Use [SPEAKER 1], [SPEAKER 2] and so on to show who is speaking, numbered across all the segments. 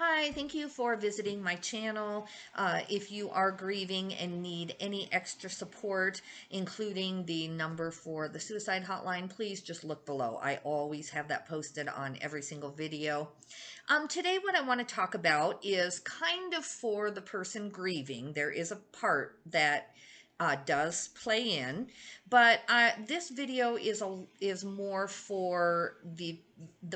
[SPEAKER 1] Hi, thank you for visiting my channel. If you are grieving and need any extra support, including the number for the suicide hotline, please just look below. I always have that posted on every single video. Today what I want to talk about is kind of for the person grieving. There is a part that does play in, but this video is more for the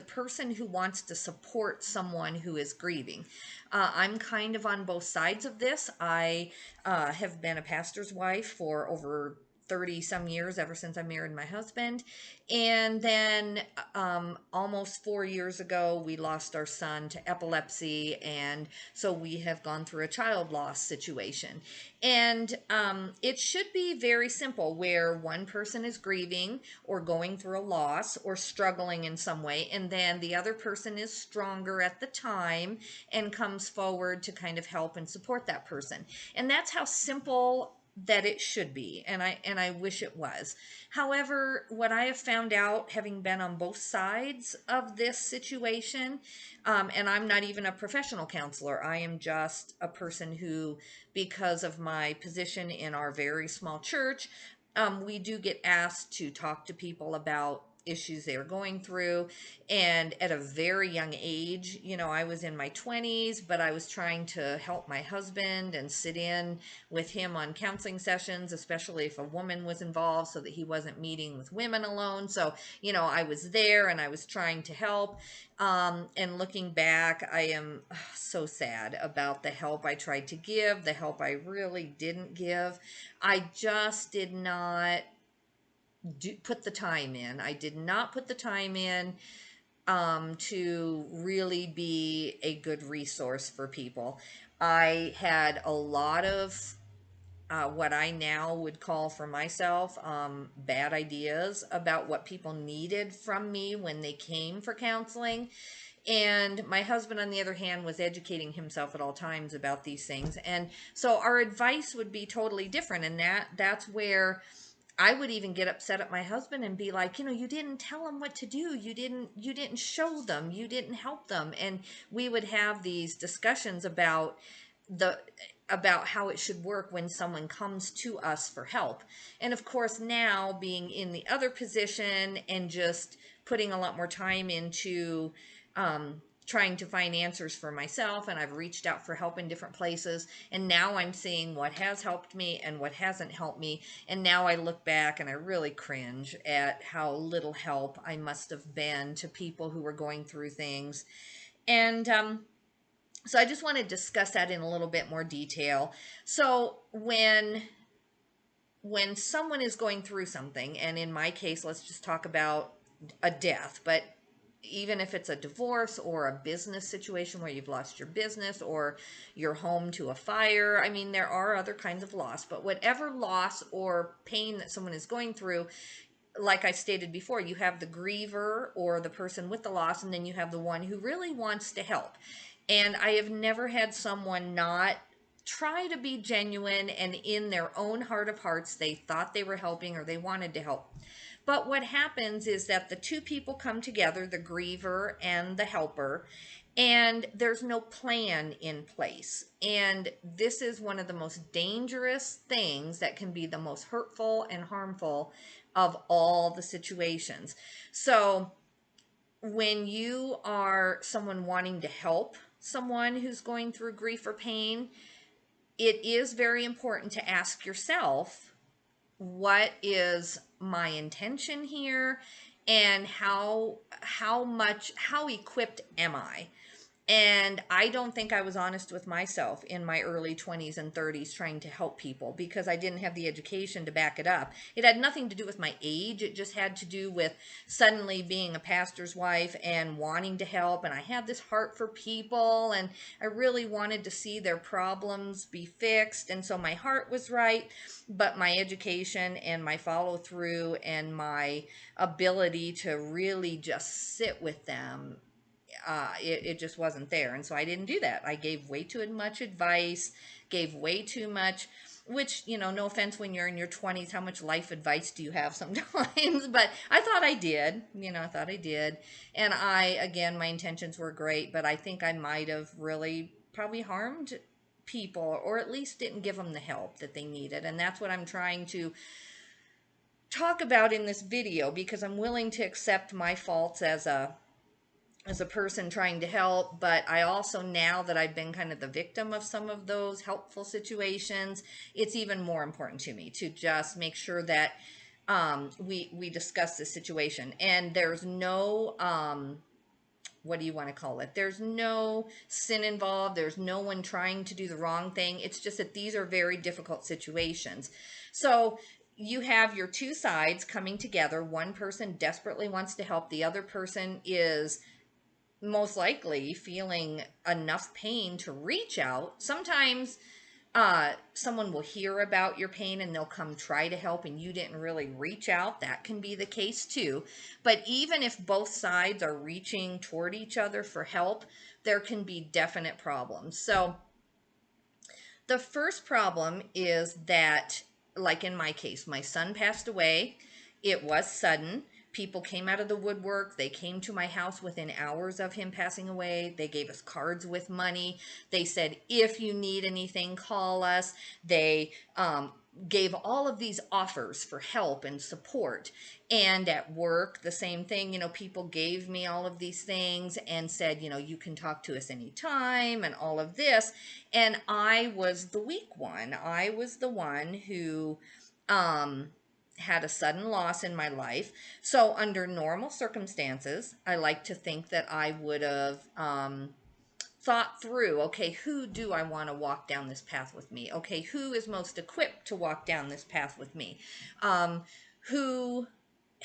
[SPEAKER 1] person who wants to support someone who is grieving. I'm kind of on both sides of this. I have been a pastor's wife for over 30 some years, ever since I married my husband. And then almost 4 years ago, we lost our son to epilepsy. And so we have gone through a child loss situation. And it should be very simple, where one person is grieving or going through a loss or struggling in some way, and then the other person is stronger at the time and comes forward to kind of help and support that person. And that's how simple that it should be, and I wish it was. However, what I have found out, having been on both sides of this situation, and I'm not even a professional counselor, I am just a person who, because of my position in our very small church, we do get asked to talk to people about issues they are going through. And at a very young age, I was in my 20s, but I was trying to help my husband and sit in with him on counseling sessions, especially if a woman was involved, so that he wasn't meeting with women alone. So, I was there and I was trying to help. And looking back, I am so sad about the help I tried to give, the help I really didn't give. I just did not put the time in. I did not put the time in to really be a good resource for people. I had a lot of what I now would call for myself bad ideas about what people needed from me when they came for counseling. And my husband, on the other hand, was educating himself at all times about these things. And so our advice would be totally different. And that's where I would even get upset at my husband and be like, you didn't tell them what to do. You didn't show them. You didn't help them. And we would have these discussions about how it should work when someone comes to us for help. And of course, now being in the other position and just putting a lot more time into trying to find answers for myself, and I've reached out for help in different places, and now I'm seeing what has helped me and what hasn't helped me. And now I look back and I really cringe at how little help I must have been to people who were going through things. And so I just want to discuss that in a little bit more detail. So when someone is going through something, and in my case, let's just talk about a death, but even if it's a divorce or a business situation where you've lost your business or your home to a fire, I mean, there are other kinds of loss, but whatever loss or pain that someone is going through, like I stated before, you have the griever or the person with the loss, and then you have the one who really wants to help. And I have never had someone not try to be genuine, and in their own heart of hearts, they thought they were helping or they wanted to help. But what happens is that the two people come together, the griever and the helper, and there's no plan in place. And this is one of the most dangerous things that can be the most hurtful and harmful of all the situations. So when you are someone wanting to help someone who's going through grief or pain, it is very important to ask yourself, what is my intention here, and how equipped am I? And I don't think I was honest with myself in my early 20s and 30s trying to help people, because I didn't have the education to back it up. It had nothing to do with my age. It just had to do with suddenly being a pastor's wife and wanting to help. And I had this heart for people, and I really wanted to see their problems be fixed. And so my heart was right, but my education and my follow through and my ability to really just sit with them, it just wasn't there. And so I didn't do that. I gave way too much advice, gave way too much, which, you know, no offense, when you're in your 20s, how much life advice do you have sometimes? But I thought I did, you know, I thought I did. And again, my intentions were great, but I think I might have really probably harmed people, or at least didn't give them the help that they needed. And that's what I'm trying to talk about in this video, because I'm willing to accept my faults as a person trying to help, but I also, now that I've been kind of the victim of some of those helpful situations, it's even more important to me to just make sure that we discuss this situation. And there's no what do you want to call it? There's no sin involved. There's no one trying to do the wrong thing. It's just that these are very difficult situations. So you have your two sides coming together. One person desperately wants to help. The other person is most likely feeling enough pain to reach out. Sometimes someone will hear about your pain and they'll come try to help, and you didn't really reach out. That can be the case too. But even if both sides are reaching toward each other for help, there can be definite problems. So the first problem is that, like in my case, my son passed away. It was sudden. People came out of the woodwork. They came to my house within hours of him passing away. They gave us cards with money. They said, if you need anything, call us. They gave all of these offers for help and support. And at work, the same thing. You know, people gave me all of these things and said, you know, you can talk to us anytime and all of this. And I was the weak one. I was the one who had a sudden loss in my life. So under normal circumstances, I like to think that I would have thought through, okay, who do I want to walk down this path with me? Okay, who is most equipped to walk down this path with me? Who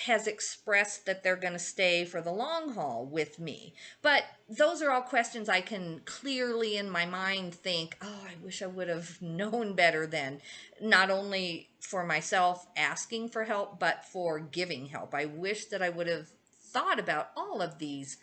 [SPEAKER 1] has expressed that they're going to stay for the long haul with me? But those are all questions I can clearly in my mind think, oh, I wish I would have known better then. Not only for myself asking for help, but for giving help. I wish that I would have thought about all of these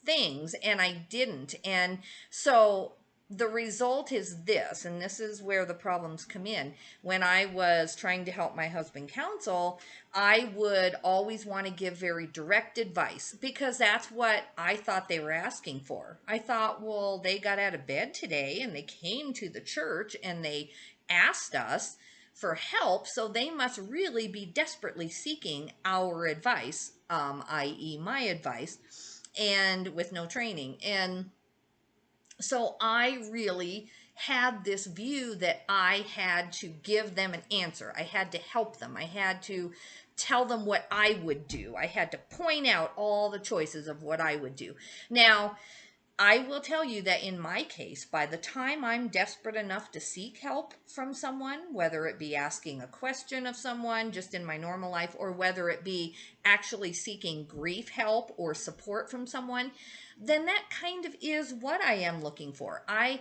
[SPEAKER 1] things, and I didn't. And so the result is this, and this is where the problems come in. When I was trying to help my husband counsel, I would always want to give very direct advice, because that's what I thought they were asking for. I thought, well, they got out of bed today and they came to the church and they asked us for help, so they must really be desperately seeking our advice, i.e. my advice, and with no training. And so I really had this view that I had to give them an answer. I had to help them. I had to tell them what I would do. I had to point out all the choices of what I would do. Now, I will tell you that in my case, by the time I'm desperate enough to seek help from someone, whether it be asking a question of someone just in my normal life, or whether it be actually seeking grief help or support from someone, then that kind of is what I am looking for. I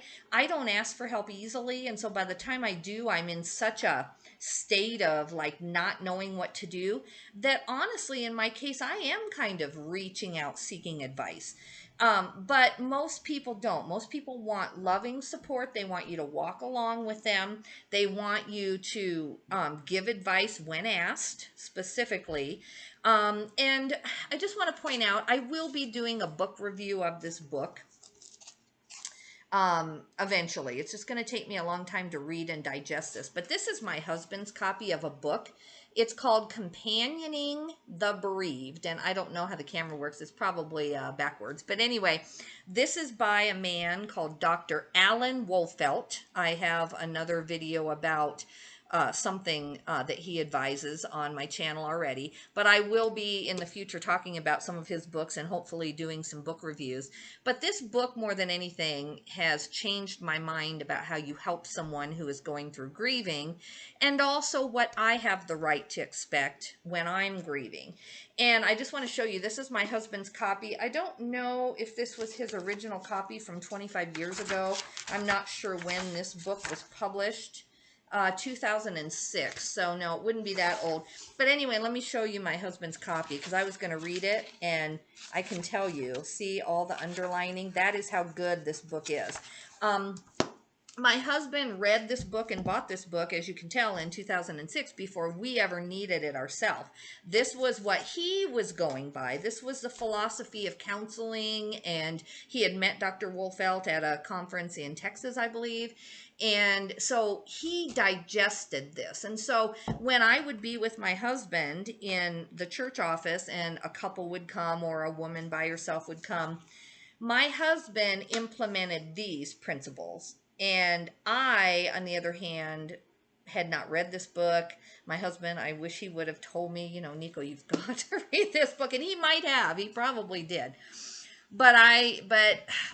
[SPEAKER 1] don't ask for help easily, and so by the time I do, I'm in such a state of like not knowing what to do that honestly, in my case, I am kind of reaching out, seeking advice. But most people don't. Most people want loving support. They want you to walk along with them. They want you to give advice when asked, specifically. And I just want to point out, I will be doing a book review of this book eventually. It's just going to take me a long time to read and digest this. But this is my husband's copy of a book. It's called Companioning the Bereaved, and I don't know how the camera works. It's probably backwards. But anyway, this is by a man called Dr. Alan Wolfelt. I have another video about something that he advises on my channel already, but I will be in the future talking about some of his books and hopefully doing some book reviews. But this book, more than anything, has changed my mind about how you help someone who is going through grieving, and also what I have the right to expect when I'm grieving. And I just want to show you, this is my husband's copy. I don't know if this was his original copy from 25 years ago. I'm not sure when this book was published. 2006. So no, it wouldn't be that old. But anyway, let me show you my husband's copy because I was going to read it, and I can tell you, see all the underlining? That is how good this book is. My husband read this book and bought this book, as you can tell, in 2006 before we ever needed it ourselves. This was what he was going by. This was the philosophy of counseling, and he had met Dr. Wolfelt at a conference in Texas, I believe. And so he digested this. And so when I would be with my husband in the church office and a couple would come or a woman by herself would come, my husband implemented these principles. And I, on the other hand, had not read this book. My husband, I wish he would have told me, you know, Nico, you've got to read this book. And he might have. He probably did. But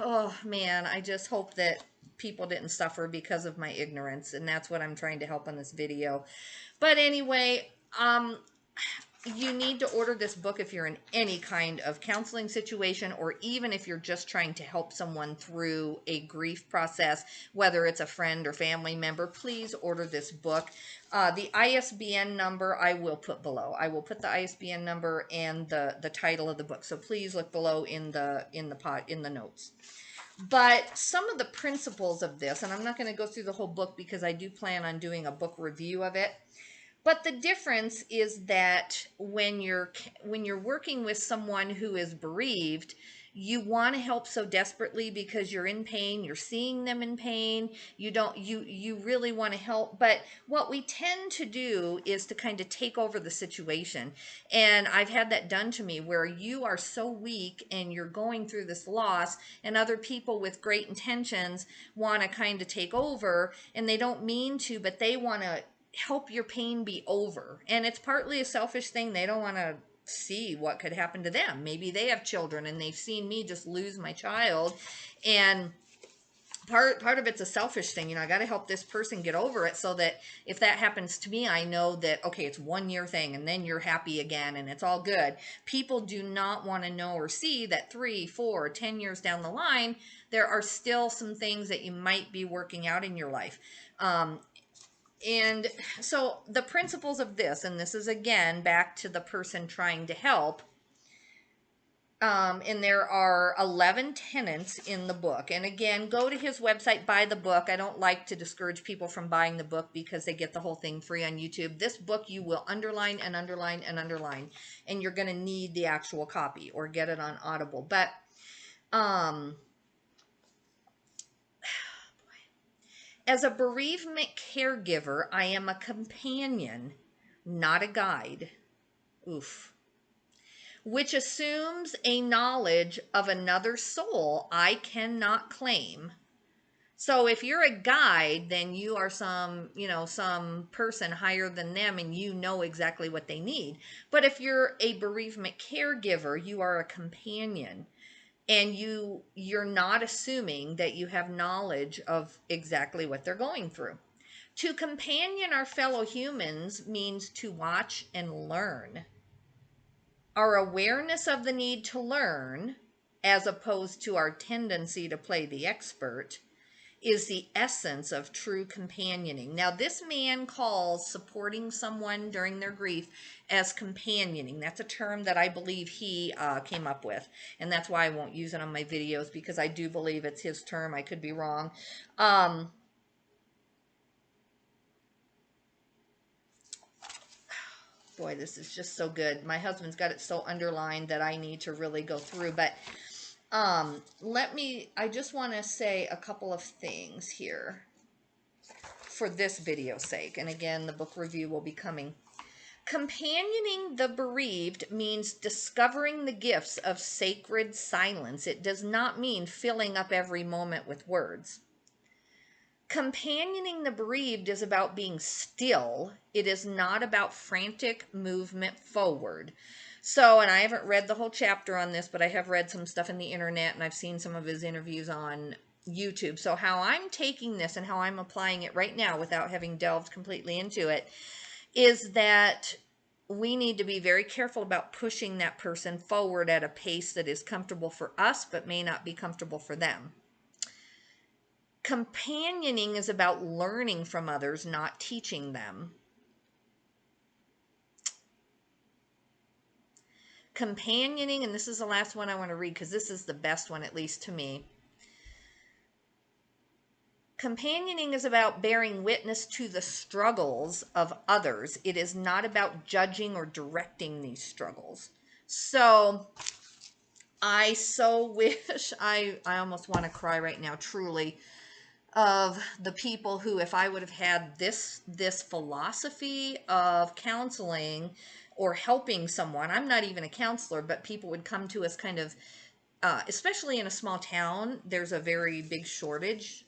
[SPEAKER 1] oh man, I just hope that people didn't suffer because of my ignorance. And that's what I'm trying to help on this video. But anyway, you need to order this book if you're in any kind of counseling situation, or even if you're just trying to help someone through a grief process, whether it's a friend or family member. Please order this book. The ISBN number I will put below. I will put the ISBN number and the title of the book. So please look below in the notes. But some of the principles of this, and I'm not going to go through the whole book because I do plan on doing a book review of it. But the difference is that when you're working with someone who is bereaved, you want to help so desperately because you're in pain, you're seeing them in pain, you really want to help. But what we tend to do is to kind of take over the situation. And I've had that done to me where you are so weak and you're going through this loss, and other people with great intentions want to kind of take over, and they don't mean to, but they want to help your pain be over. And it's partly a selfish thing. They don't want to see what could happen to them. Maybe they have children and they've seen me just lose my child, and part of it's a selfish thing. You know, I got to help this person get over it so that if that happens to me, I know that, okay, it's 1 year thing and then you're happy again and it's all good. People do not want to know or see that 3, 4, 10 years down the line, there are still some things that you might be working out in your life. And so the principles of this, and this is again back to the person trying to help, and there are 11 tenets in the book. And again, go to his website, buy the book. I don't like to discourage people from buying the book because they get the whole thing free on YouTube. This book you will underline and underline and underline, and you're going to need the actual copy or get it on Audible. But as a bereavement caregiver, I am a companion, not a guide. Oof. Which assumes a knowledge of another soul I cannot claim. So if you're a guide, then you are some person higher than them and you know exactly what they need. But if you're a bereavement caregiver, you are a companion. And you're not assuming that you have knowledge of exactly what they're going through. To companion our fellow humans means to watch and learn. Our awareness of the need to learn, as opposed to our tendency to play the expert, is the essence of true companioning. Now, this man calls supporting someone during their grief as companioning. That's a term that I believe he came up with, and that's why I won't use it on my videos, because I do believe it's his term. I could be wrong. Boy, this is just so good. My husband's got it so underlined that I need to really go through, but I just want to say a couple of things here for this video's sake. And again, the book review will be coming. Companioning the bereaved means discovering the gifts of sacred silence. It does not mean filling up every moment with words. Companioning the bereaved is about being still. It is not about frantic movement forward. So, and I haven't read the whole chapter on this, but I have read some stuff in the internet, and I've seen some of his interviews on YouTube. So how I'm taking this and how I'm applying it right now without having delved completely into it is that we need to be very careful about pushing that person forward at a pace that is comfortable for us but may not be comfortable for them. Companioning is about learning from others, not teaching them. Companioning, and this is the last one I want to read because this is the best one, at least to me. Companioning is about bearing witness to the struggles of others. It is not about judging or directing these struggles. So I so wish, I almost want to cry right now, truly, of the people who, if I would have had this philosophy of counseling or helping someone, I'm not even a counselor, but people would come to us kind of, especially in a small town, there's a very big shortage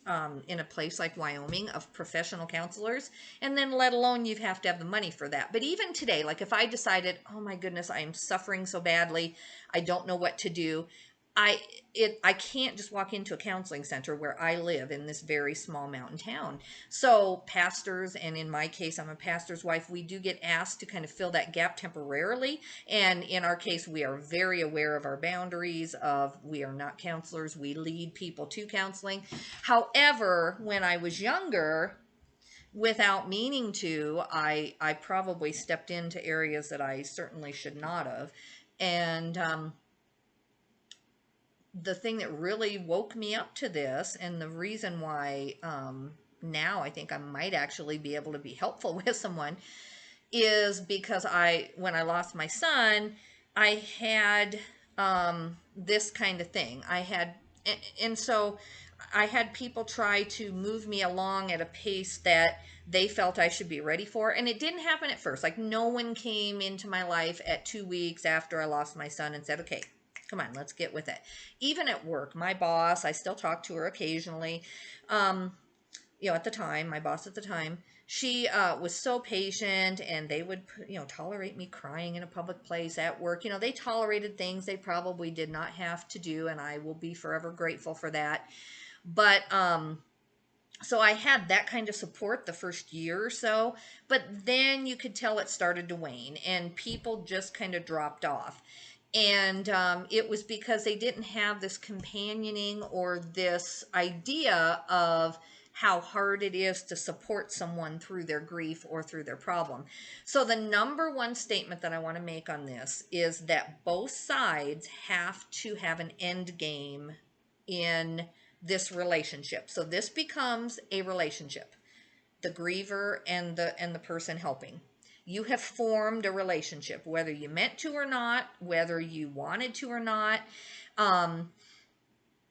[SPEAKER 1] in a place like Wyoming of professional counselors. And then let alone you have to have the money for that. But even today, like if I decided, oh my goodness, I am suffering so badly, I don't know what to do. I can't just walk into a counseling center where I live in this very small mountain town. So pastors, and in my case, I'm a pastor's wife, we do get asked to kind of fill that gap temporarily. And in our case, we are very aware of our boundaries of we are not counselors. We lead people to counseling. However, when I was younger, without meaning to, I probably stepped into areas that I certainly should not have. And the thing that really woke me up to this, and the reason why now I think I might actually be able to be helpful with someone, is because when I lost my son, I had this kind of thing. And so I had people try to move me along at a pace that they felt I should be ready for. And it didn't happen at first. Like no one came into my life at 2 weeks after I lost my son and said, okay, come on, let's get with it. Even at work, my boss, I still talk to her occasionally. At the time, my boss at the time, she was so patient, and they would, tolerate me crying in a public place at work. They tolerated things they probably did not have to do, and I will be forever grateful for that. But so I had that kind of support the first year or so, but then you could tell it started to wane, and people just kind of dropped off. And it was because they didn't have this companioning or this idea of how hard it is to support someone through their grief or through their problem. So the number one statement that I want to make on this is that both sides have to have an end game in this relationship. So this becomes a relationship, the griever and the person helping. You have formed a relationship, whether you meant to or not, whether you wanted to or not.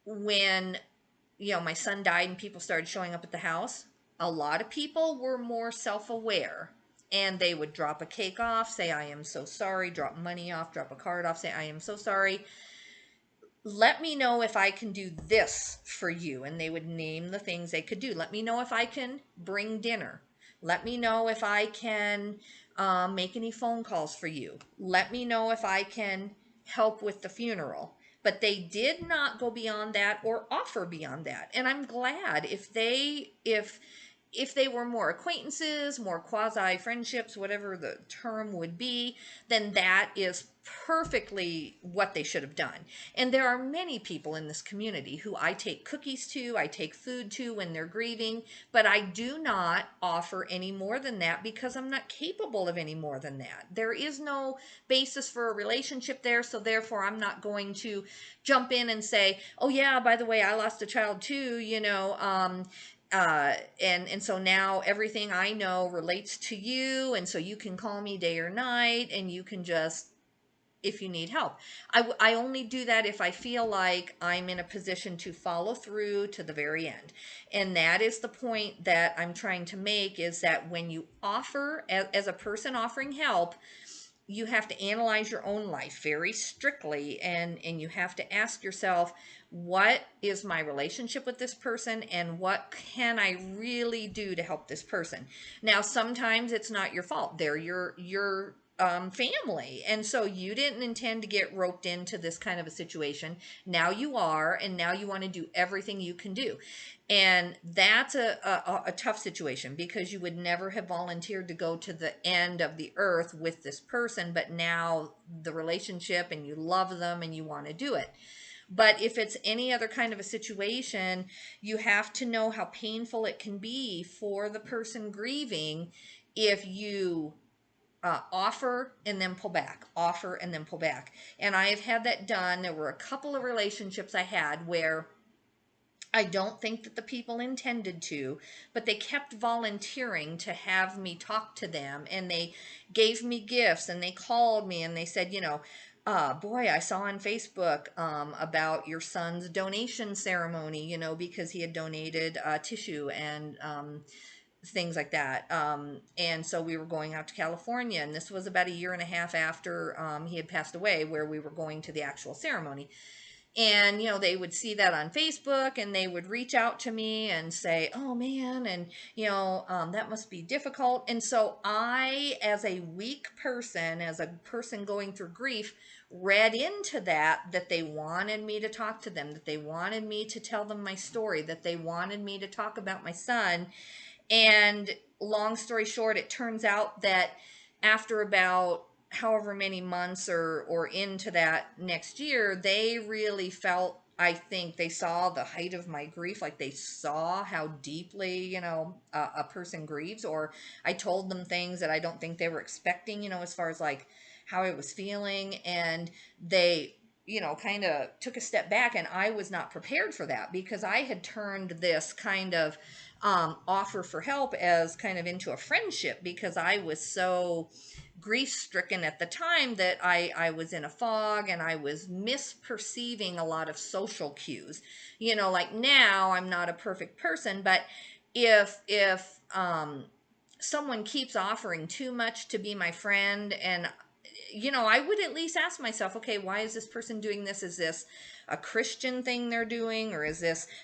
[SPEAKER 1] When my son died and people started showing up at the house, a lot of people were more self-aware, and they would drop a cake off, say I am so sorry, drop money off, drop a card off, say I am so sorry, let me know if I can do this for you. And they would name the things they could do. Let me know if I can bring dinner. Let me know if I can make any phone calls for you. Let me know if I can help with the funeral. But they did not go beyond that or offer beyond that. And I'm glad if they were more acquaintances, more quasi friendships, whatever the term would be, then that is perfectly what they should have done. And there are many people in this community who I take cookies to, I take food to when they're grieving, but I do not offer any more than that because I'm not capable of any more than that. There is no basis for a relationship there, so therefore I'm not going to jump in and say, oh yeah, by the way, I lost a child too, and so now everything I know relates to you, and so you can call me day or night, and you can just, if you need help. I only do that if I feel like I'm in a position to follow through to the very end. And that is the point that I'm trying to make, is that when you offer, as a person offering help, you have to analyze your own life very strictly, and you have to ask yourself, what is my relationship with this person, and what can I really do to help this person? Now, sometimes it's not your fault. They're your family, and so you didn't intend to get roped into this kind of a situation. Now you are, and now you want to do everything you can do. And that's a tough situation, because you would never have volunteered to go to the end of the earth with this person, but now the relationship, and you love them and you want to do it. But if it's any other kind of a situation, you have to know how painful it can be for the person grieving if you offer and then pull back, offer and then pull back. And I have had that done. There were a couple of relationships I had where I don't think that the people intended to, but they kept volunteering to have me talk to them, and they gave me gifts, and they called me and they said, boy, I saw on Facebook about your son's donation ceremony, because he had donated tissue and things like that. And so we were going out to California, and this was about a year and a half after he had passed away, where we were going to the actual ceremony. And they would see that on Facebook, and they would reach out to me and say, oh man, and that must be difficult. And so I, as a weak person, as a person going through grief, read into that they wanted me to talk to them, that they wanted me to tell them my story, that they wanted me to talk about my son. And long story short, it turns out that after about however many months or into that next year, they really felt, I think they saw the height of my grief, like they saw how deeply, a person grieves. Or I told them things that I don't think they were expecting, as far as like how I was feeling. And they, kind of took a step back, and I was not prepared for that, because I had turned this kind of offer for help as kind of into a friendship, because I was so grief stricken at the time that I was in a fog, and I was misperceiving a lot of social cues. Like now I'm not a perfect person, but if someone keeps offering too much to be my friend, and I would at least ask myself, okay, why is this person doing this? Is this a Christian thing they're doing? Or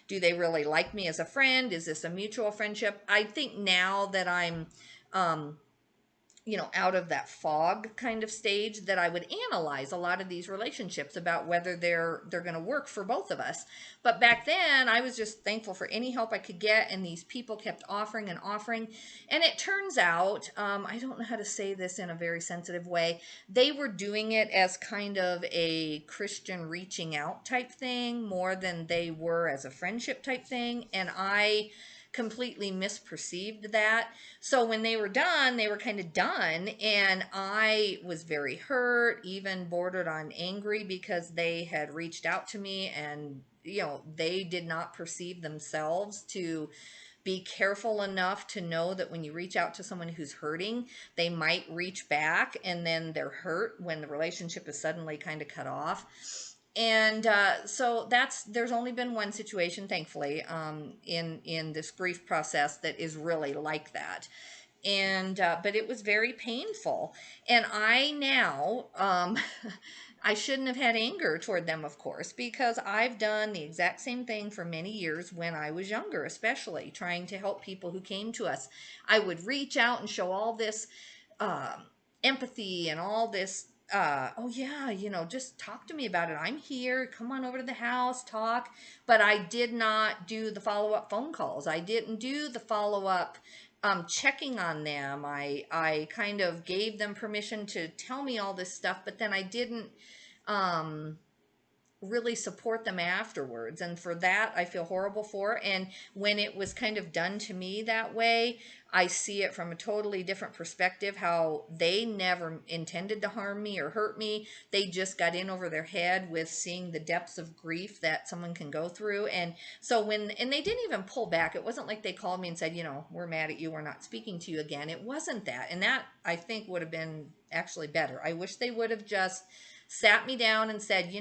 [SPEAKER 1] do they really like me as a friend? Is this a mutual friendship? I think now that I'm, um, out of that fog kind of stage, that I would analyze a lot of these relationships about whether they're going to work for both of us. But back then, I was just thankful for any help I could get, and these people kept offering and offering. And it turns out, I don't know how to say this in a very sensitive way, they were doing it as kind of a Christian reaching out type thing more than they were as a friendship type thing. And I completely misperceived that. So when they were done, they were kind of done. And I was very hurt, even bordered on angry, because they had reached out to me, and, they did not perceive themselves to be careful enough to know that when you reach out to someone who's hurting, they might reach back, and then they're hurt when the relationship is suddenly kind of cut off. And so there's only been one situation, thankfully, in this grief process that is really like that. And but it was very painful. And I now, I shouldn't have had anger toward them, of course, because I've done the exact same thing for many years when I was younger, especially trying to help people who came to us. I would reach out and show all this um, empathy and all this. Oh yeah, just talk to me about it. I'm here. Come on over to the house, talk. But I did not do the follow up phone calls. I didn't do the follow up checking on them. I kind of gave them permission to tell me all this stuff, but then I didn't um, really support them afterwards. And for that, I feel horrible for. And when it was kind of done to me that way, I see it from a totally different perspective, how they never intended to harm me or hurt me. They just got in over their head with seeing the depths of grief that someone can go through. And so and they didn't even pull back. It wasn't like they called me and said, we're mad at you, we're not speaking to you again. It wasn't that. And that, I think, would have been actually better. I wish they would have just sat me down and said,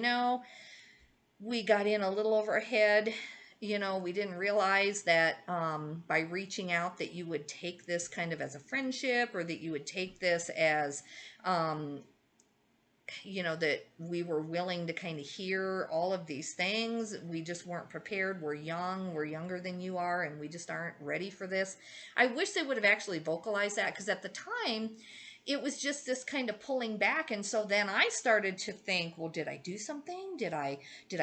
[SPEAKER 1] we got in a little over our head. We didn't realize that by reaching out that you would take this kind of as a friendship, or that you would take this as, that we were willing to kind of hear all of these things. We just weren't prepared. We're young. We're younger than you are, and we just aren't ready for this. I wish they would have actually vocalized that, because at the time, it was just this kind of pulling back. And so then I started to think, well, did I do something? Did I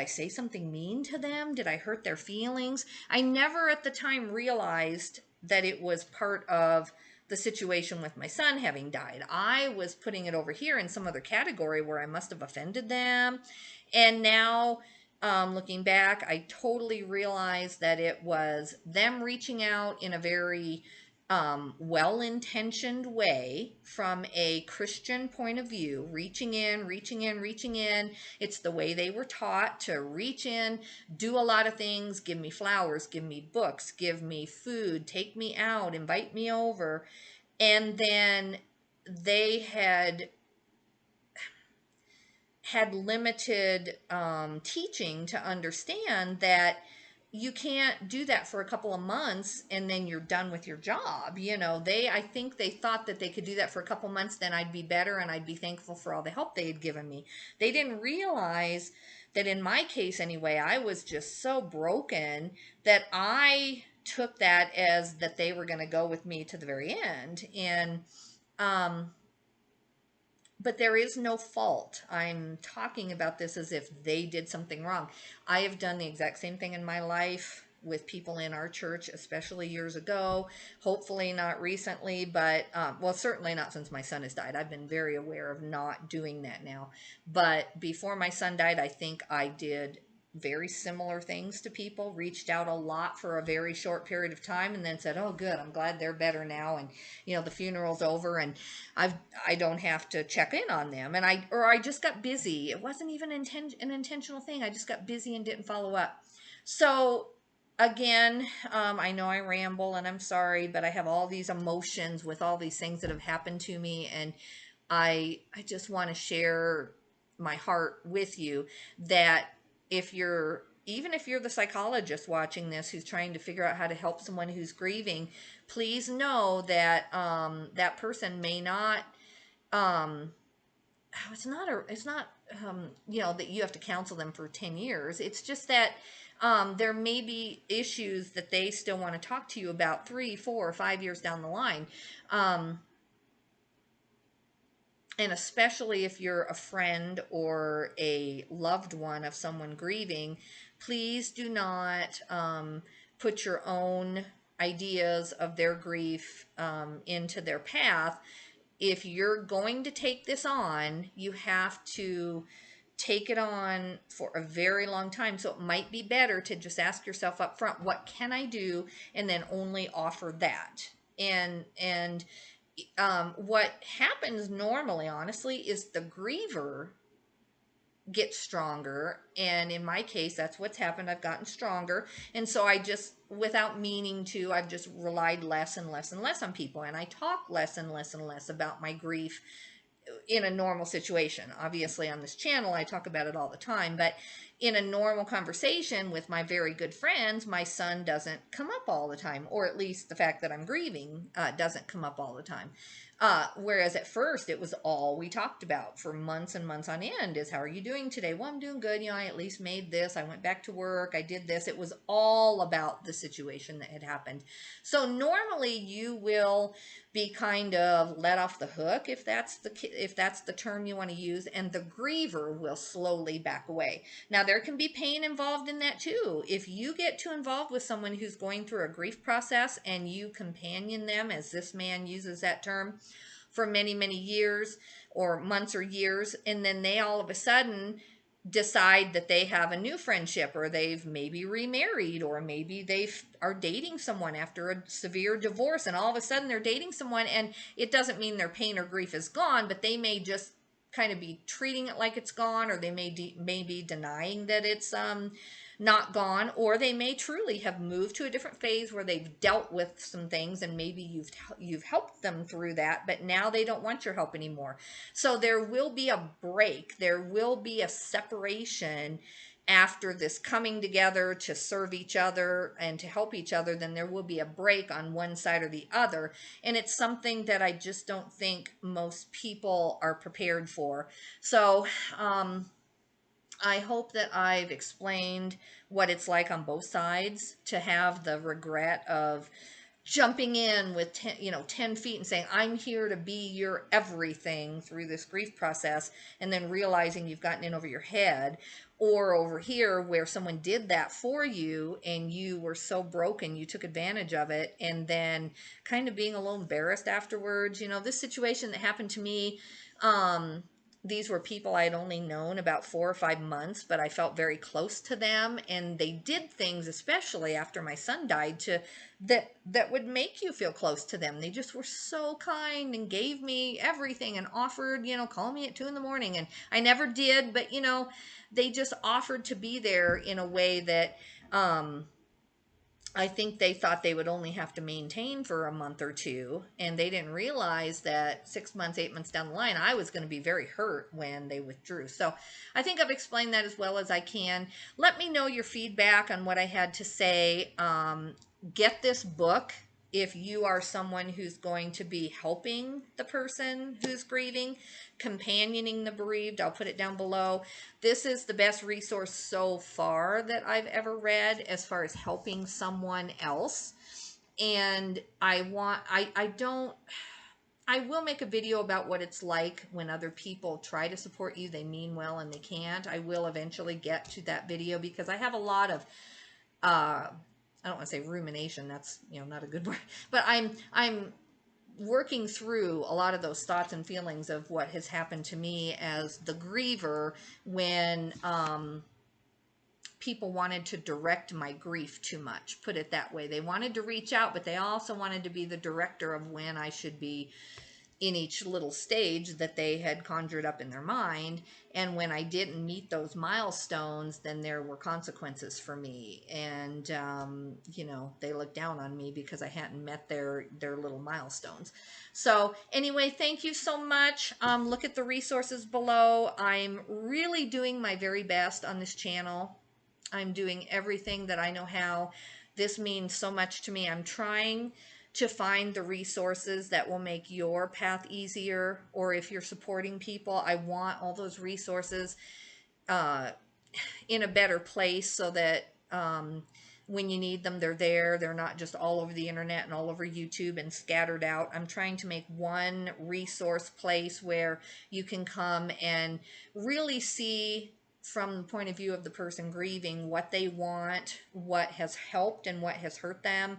[SPEAKER 1] say something mean to them? Did I hurt their feelings? I never at the time realized that it was part of the situation with my son having died. I was putting it over here in some other category where I must have offended them. And now looking back, I totally realized that it was them reaching out in a very well intentioned way from a Christian point of view, reaching in, reaching in, reaching in. It's the way they were taught to reach in, do a lot of things, give me flowers, give me books, give me food, take me out, invite me over. And then they had limited teaching to understand that you can't do that for a couple of months and then you're done with your job. I think they thought that they could do that for a couple months, then I'd be better and I'd be thankful for all the help they had given me. They didn't realize that in my case anyway, I was just so broken that I took that as that they were going to go with me to the very end. And um but there is no fault. I'm talking about this as if they did something wrong. I have done the exact same thing in my life with people in our church, especially years ago. Hopefully not recently, but well, certainly not since my son has died. I've been very aware of not doing that now. But before my son died, I think I did very similar things to people, reached out a lot for a very short period of time, and then said, "Oh, good, I'm glad they're better now." And the funeral's over, and I don't have to check in on them. And I just got busy. It wasn't even an intentional thing. I just got busy and didn't follow up. So again, I know I ramble and I'm sorry, but I have all these emotions with all these things that have happened to me, and I just want to share my heart with you that even if you're the psychologist watching this who's trying to figure out how to help someone who's grieving, please know that that person may not it's not that you have to counsel them for 10 years. It's just that there may be issues that they still want to talk to you about 3, 4, or 5 years down the line. And especially if you're a friend or a loved one of someone grieving, please do not put your own ideas of their grief into their path. If you're going to take this on, you have to take it on for a very long time. So it might be better to just ask yourself up front, what can I do? And then only offer that. And what happens normally, honestly, is the griever gets stronger. And in my case, that's what's happened. I've gotten stronger. And so I just, without meaning to, I've just relied less and less and less on people. And I talk less and less and less about my grief in a normal situation. Obviously, on this channel, I talk about it all the time, but in a normal conversation with my very good friends, my son doesn't come up all the time, or at least the fact that I'm grieving doesn't come up all the time. Whereas at first it was all we talked about for months and months on end is, how are you doing today? Well, I'm doing good. I at least made this. I went back to work. I did this. It was all about the situation that had happened. So normally you will be kind of let off the hook, if that's the term you want to use, and the griever will slowly back away. Now there can be pain involved in that too. If you get too involved with someone who's going through a grief process and you companion them, as this man uses that term, for many, many years or months or years, and then they all of a sudden decide that they have a new friendship, or they've maybe remarried, or maybe they are dating someone after a severe divorce, and all of a sudden they're dating someone, and it doesn't mean their pain or grief is gone, but they may just kind of be treating it like it's gone, or they may be denying that it's not gone, or they may truly have moved to a different phase where they've dealt with some things, and maybe you've helped them through that, but now they don't want your help anymore. So there will be a break, there will be a separation after this coming together to serve each other and to help each other. Then there will be a break on one side or the other, and it's something that I just don't think most people are prepared for. So I hope that I've explained what it's like on both sides, to have the regret of jumping in with 10 feet and saying, I'm here to be your everything through this grief process, and then realizing you've gotten in over your head. Or over here, where someone did that for you and you were so broken, you took advantage of it, and then kind of being a little embarrassed afterwards. This situation that happened to me, these were people I had only known about 4 or 5 months, but I felt very close to them, and they did things, especially after my son died, to that would make you feel close to them. They just were so kind and gave me everything and offered, call me at 2 in the morning, and I never did, but they just offered to be there in a way that I think they thought they would only have to maintain for a month or two, and they didn't realize that 6 months, 8 months down the line, I was going to be very hurt when they withdrew. So I think I've explained that as well as I can. Let me know your feedback on what I had to say. Get this book if you are someone who's going to be helping the person who's grieving, companioning the bereaved. I'll put it down below. This is the best resource so far that I've ever read as far as helping someone else. And I will make a video about what it's like when other people try to support you. They mean well and they can't. I will eventually get to that video because I have a lot of I don't want to say rumination, that's not a good word, but I'm working through a lot of those thoughts and feelings of what has happened to me as the griever when people wanted to direct my grief too much, put it that way. They wanted to reach out, but they also wanted to be the director of when I should be in each little stage that they had conjured up in their mind. And when I didn't meet those milestones, then there were consequences for me. And, they looked down on me because I hadn't met their little milestones. So anyway, thank you so much. Look at the resources below. I'm really doing my very best on this channel. I'm doing everything that I know how. This means so much to me. I'm trying to find the resources that will make your path easier, or if you're supporting people, I want all those resources in a better place so that when you need them, they're there. They're not just all over the internet and all over YouTube and scattered out. I'm trying to make one resource place where you can come and really see from the point of view of the person grieving what they want, what has helped and what has hurt them,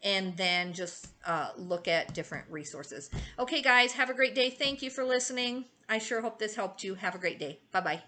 [SPEAKER 1] and then just look at different resources. Okay, guys, have a great day. Thank you for listening. I sure hope this helped you. Have a great day. Bye-bye.